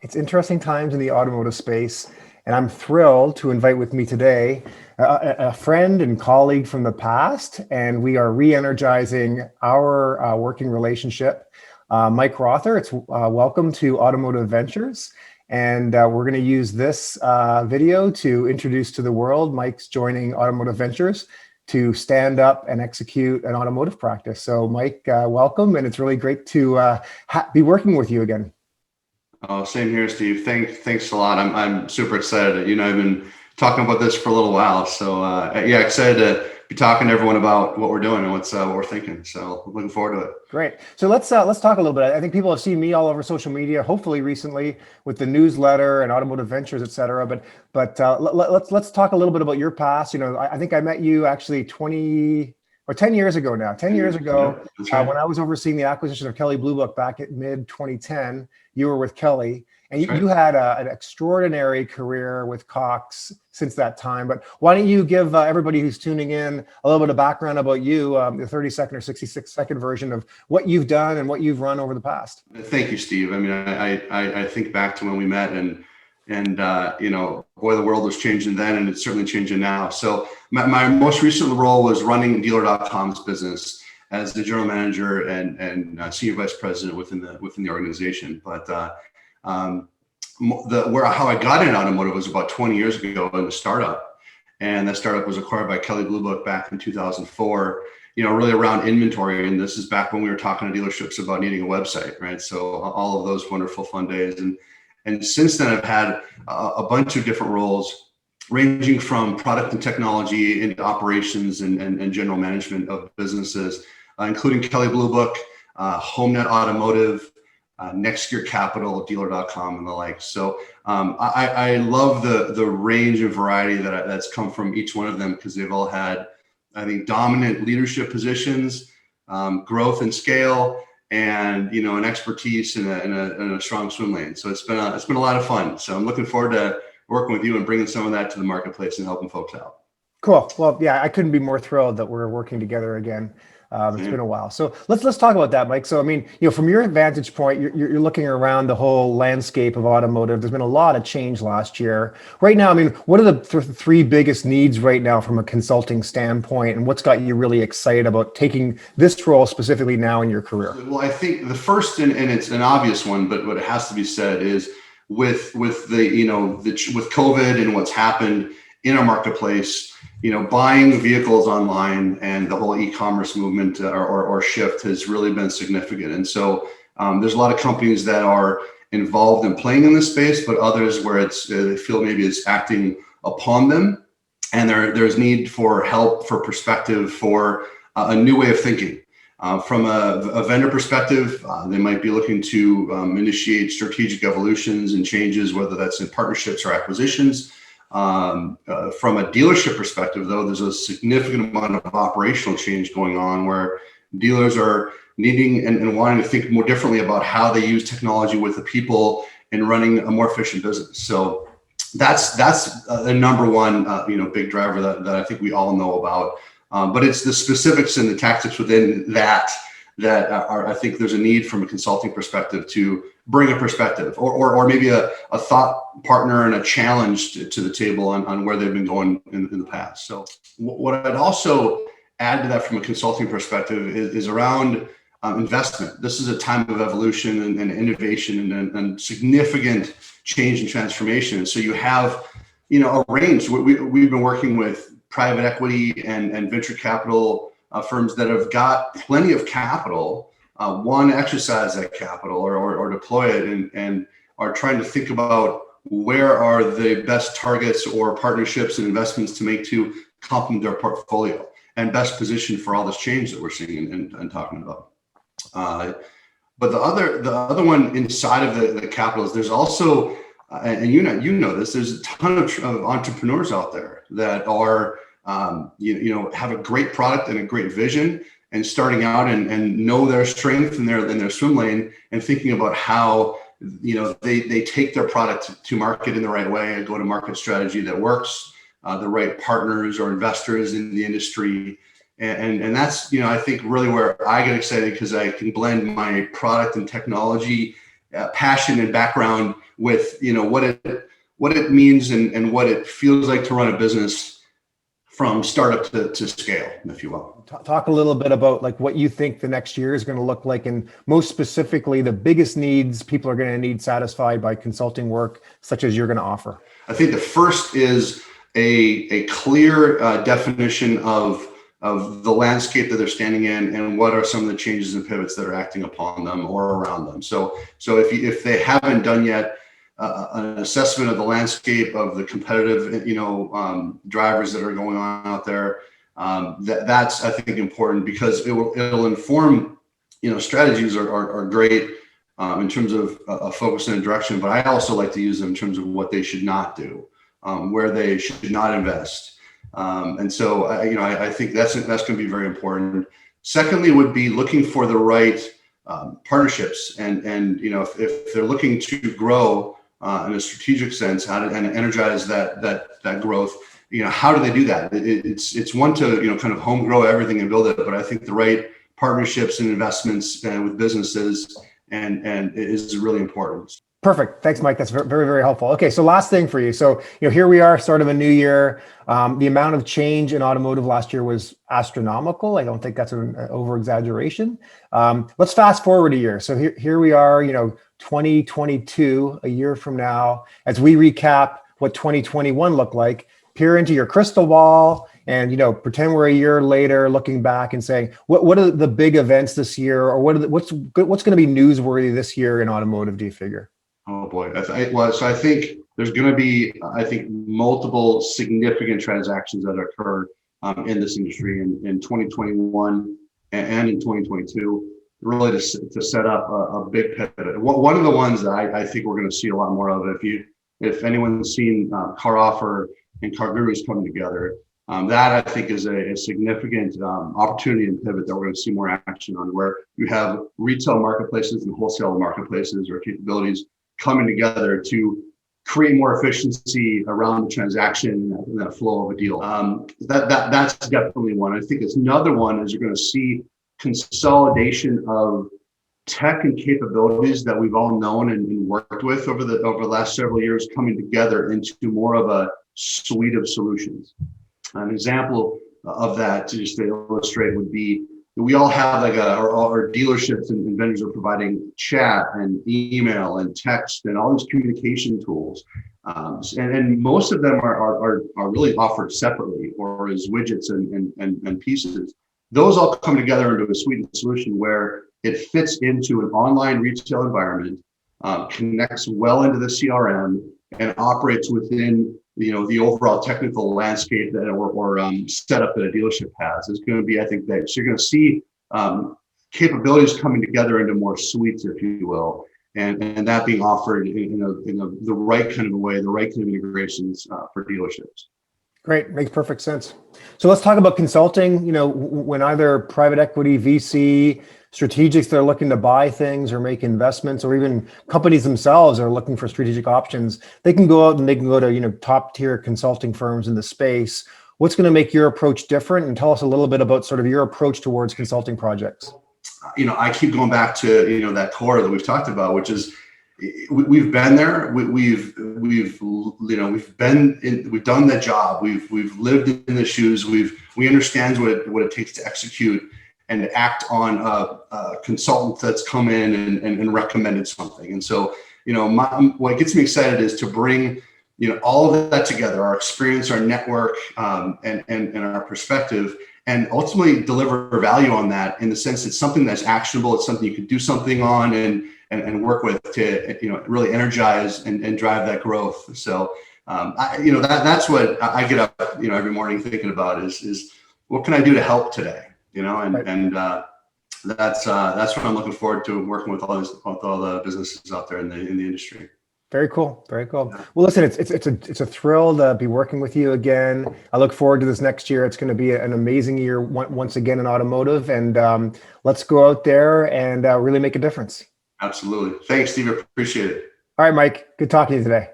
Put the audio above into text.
It's interesting times in the automotive space, and I'm thrilled to invite with me today a friend and colleague from the past, and we are re-energizing our working relationship. Mike Rother, welcome to Automotive Ventures, and we're going to use this video to introduce to the world Mike's joining Automotive Ventures to stand up and execute an automotive practice. So Mike, welcome, and it's really great to be working with you again. Oh, same here, Steve. Thanks a lot. I'm super excited. I've been talking about this for a little while, so yeah, excited to be talking to everyone about what we're doing and what we're thinking. So looking forward to it. Great. So let's talk a little bit. I think people have seen me all over social media, hopefully recently with the newsletter and Automotive Ventures, et cetera. But let's talk a little bit about your past. I think I met you actually 10 years ago now. 10 years ago, right. When I was overseeing the acquisition of Kelley Blue Book back at mid 2010, you were with Kelley, and you had an extraordinary career with Cox since that time. But why don't you give everybody who's tuning in a little bit of background about you, the 30-second or 66-second version of what you've done and what you've run over the past? Thank you, Steve. I mean, I think back to when we met, and boy, the world was changing then, and it's certainly changing now. So my most recent role was running Dealer.com's business as the general manager and senior vice president within the organization. But how I got into automotive was about 20 years ago in a startup, and that startup was acquired by Kelley Blue Book back in 2004. Really around inventory, and this is back when we were talking to dealerships about needing a website, right? So all of those wonderful fun days, and since then I've had a bunch of different roles, ranging from product and technology into operations and general management of businesses, including Kelley Blue Book, HomeNet Automotive, Next Gear Capital, Dealer.com, and the like. So I love the range and variety that's come from each one of them, because they've all had, I think, dominant leadership positions, growth and scale, and an expertise in a strong swim lane. So it's been a lot of fun. So I'm looking forward to working with you and bringing some of that to the marketplace and helping folks out. Cool. Well, yeah, I couldn't be more thrilled that we're working together again. It's been a while. So let's talk about that, Mike. So, I mean, from your vantage point, you're looking around the whole landscape of automotive. There's been a lot of change last year. Right now, I mean, what are the three biggest needs right now from a consulting standpoint, and what's got you really excited about taking this role specifically now in your career? Well, I think the first, and it's an obvious one, but what it has to be said is with with COVID and what's happened in our marketplace, buying vehicles online and the whole e-commerce movement or shift has really been significant. And so there's a lot of companies that are involved in playing in this space, but others where they feel maybe it's acting upon them, and there's need for help, for perspective, for a new way of thinking. From a vendor perspective, they might be looking to initiate strategic evolutions and changes, whether that's in partnerships or acquisitions. From a dealership perspective, though, there's a significant amount of operational change going on, where dealers are needing and wanting to think more differently about how they use technology with the people in running a more efficient business. So that's the number one big driver that I think we all know about. But it's the specifics and the tactics within that are, I think there's a need from a consulting perspective to bring a perspective or maybe a thought partner and a challenge to the table on where they've been going in the past. So what I'd also add to that from a consulting perspective is around investment. This is a time of evolution and innovation and significant change and transformation. So you have, a range. We've been working with private equity and venture capital firms that have got plenty of capital, want to exercise that capital or deploy it, and are trying to think about where are the best targets or partnerships and investments to make to complement their portfolio and best position for all this change that we're seeing and talking about. But the other one inside of the capital is there's also, and you know this, there's a ton of entrepreneurs out there that are have a great product and a great vision, and starting out and know their strength in their swim lane, and thinking about how they take their product to market in the right way, and go to market strategy that works, the right partners or investors in the industry, And that's, I think really where I get excited, because I can blend my product and technology passion and background with, what it means and what it feels like to run a business from startup to scale, if you will. Talk a little bit about like what you think the next year is going to look like, and most specifically, the biggest needs people are going to need satisfied by consulting work such as you're going to offer. I think the first is a clear definition of the landscape that they're standing in, and what are some of the changes and pivots that are acting upon them or around them. So if they haven't done yet an assessment of the landscape, of the competitive, drivers that are going on out there, that's, I think, important, because it'll inform, strategies are great in terms of a focus and a direction, but I also like to use them in terms of what they should not do, where they should not invest. And so, I think that's going to be very important. Secondly, would be looking for the right partnerships, and if they're looking to grow in a strategic sense, how to and energize that growth. How do they do that? It's one to kind of home grow everything and build it, but I think the right partnerships and investments with businesses and is really important. Perfect. Thanks, Mike. That's very, very helpful. Okay, so last thing for you. So, here we are, start of a new year. The amount of change in automotive last year was astronomical. I don't think that's an over exaggeration. Let's fast forward a year. So here we are, 2022, a year from now, as we recap what 2021 looked like. Peer into your crystal ball and pretend we're a year later, looking back and saying, what are the big events this year, or what's going to be newsworthy this year in automotive? Do you figure? Oh boy. So I think there's going to be, multiple significant transactions that occur in this industry in 2021 and in 2022, really to set up a big pivot. One of the ones that I think we're going to see a lot more of, if anyone's seen Car Offer and CarGurus coming together, that I think is a significant opportunity and pivot that we're going to see more action on, where you have retail marketplaces and wholesale marketplaces or capabilities coming together to create more efficiency around the transaction and that flow of a deal. That's definitely one. I think it's another one is you're going to see consolidation of tech and capabilities that we've all known and worked with over the last several years, coming together into more of a suite of solutions. An example of that, to just to illustrate, would be we all have our dealerships and vendors are providing chat and email and text and all these communication tools. And most of them are really offered separately or as widgets and pieces. Those all come together into a suite of solution where it fits into an online retail environment, connects well into the CRM, and operates within the overall technical landscape that or setup that a dealership has. Is going to be, I think, that so you're going to see capabilities coming together into more suites, if you will, and that being offered in the right kind of a way, the right kind of integrations for dealerships. Great, makes perfect sense. So let's talk about consulting. When either private equity, VC, strategics that are looking to buy things or make investments, or even companies themselves are looking for strategic options, they can go out and they can go to top tier consulting firms in the space. What's going to make your approach different? And tell us a little bit about sort of your approach towards consulting projects. I keep going back to that core that we've talked about, which is we've been there. We've done the job. We've lived in the shoes. We understand what it takes to execute and act on a consultant that's come in and recommended something. And so, what gets me excited is to bring, all of that together, our experience, our network, and our perspective, and ultimately deliver value on that, in the sense it's something that's actionable. It's something you could do something on and work with to, really energize and drive that growth. So, that's what I get up, every morning thinking about is what can I do to help today? That's what I'm looking forward to, working with all the businesses out there in the industry. Very cool. Very cool. Well, listen, it's a thrill to be working with you again. I look forward to this next year. It's going to be an amazing year once again in automotive, and let's go out there and really make a difference. Absolutely. Thanks, Steve. Appreciate it. All right, Mike. Good talking to you today.